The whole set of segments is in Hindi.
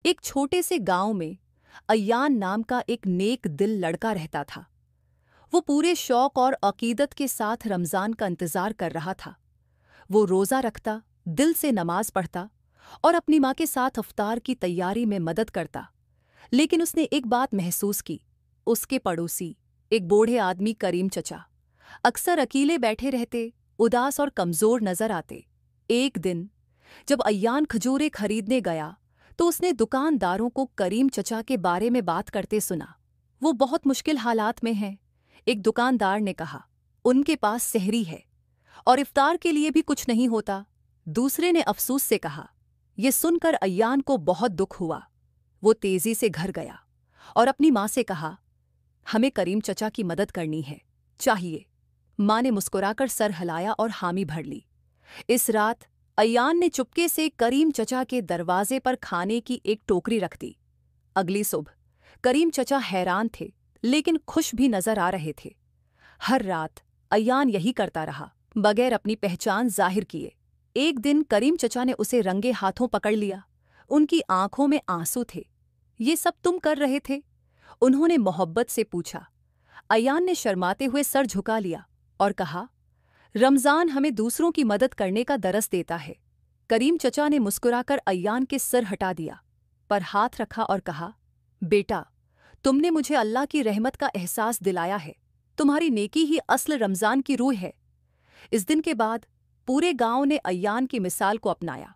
एक छोटे से गांव में अय्यान नाम का एक नेक दिल लड़का रहता था। वो पूरे शौक और अकीदत के साथ रमज़ान का इंतज़ार कर रहा था। वो रोज़ा रखता, दिल से नमाज पढ़ता और अपनी माँ के साथ इफ्तार की तैयारी में मदद करता। लेकिन उसने एक बात महसूस की। उसके पड़ोसी, एक बूढ़े आदमी करीम चचा, अक्सर अकेले बैठे रहते, उदास और कमज़ोर नज़र आते। एक दिन जब अय्यान खजूरें खरीदने गया तो उसने दुकानदारों को करीम चचा के बारे में बात करते सुना। वो बहुत मुश्किल हालात में हैं। एक दुकानदार ने कहा, उनके पास सहरी है और इफ्तार के लिए भी कुछ नहीं होता। दूसरे ने अफसोस से कहा। ये सुनकर अय्यान को बहुत दुख हुआ। वो तेजी से घर गया और अपनी माँ से कहा, हमें करीम चचा की मदद करनी है, चाहिए। माँ ने मुस्कुराकर सर हिलाया और हामी भर ली। इस रात अय्यान ने चुपके से करीम चचा के दरवाजे पर खाने की एक टोकरी रख दी। अगली सुबह करीम चचा हैरान थे, लेकिन खुश भी नजर आ रहे थे। हर रात अय्यान यही करता रहा, बगैर अपनी पहचान जाहिर किए। एक दिन करीम चचा ने उसे रंगे हाथों पकड़ लिया। उनकी आंखों में आंसू थे। ये सब तुम कर रहे थे? उन्होंने मोहब्बत से पूछा। अय्यान ने शर्माते हुए सर झुका लिया और कहा, रमज़ान हमें दूसरों की मदद करने का दरस देता है। करीम चचा ने मुस्कुराकर अय्यान के सर हटा दिया, पर हाथ रखा और कहा, बेटा, तुमने मुझे अल्लाह की रहमत का एहसास दिलाया है। तुम्हारी नेकी ही असल रमज़ान की रूह है। इस दिन के बाद पूरे गांव ने अय्यान की मिसाल को अपनाया।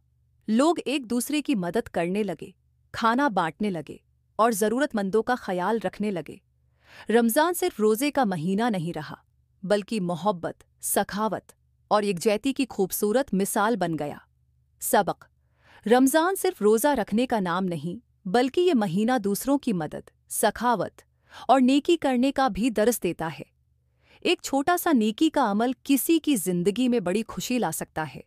लोग एक दूसरे की मदद करने लगे, खाना बांटने लगे और ज़रूरतमंदों का ख्याल रखने लगे। रमज़ान सिर्फ रोज़े का महीना नहीं रहा, बल्कि मोहब्बत, सखावत और यकजहती की खूबसूरत मिसाल बन गया। सबक: रमज़ान सिर्फ रोज़ा रखने का नाम नहीं, बल्कि ये महीना दूसरों की मदद, सखावत और नेकी करने का भी दरस देता है। एक छोटा सा नेकी का अमल किसी की जिंदगी में बड़ी खुशी ला सकता है।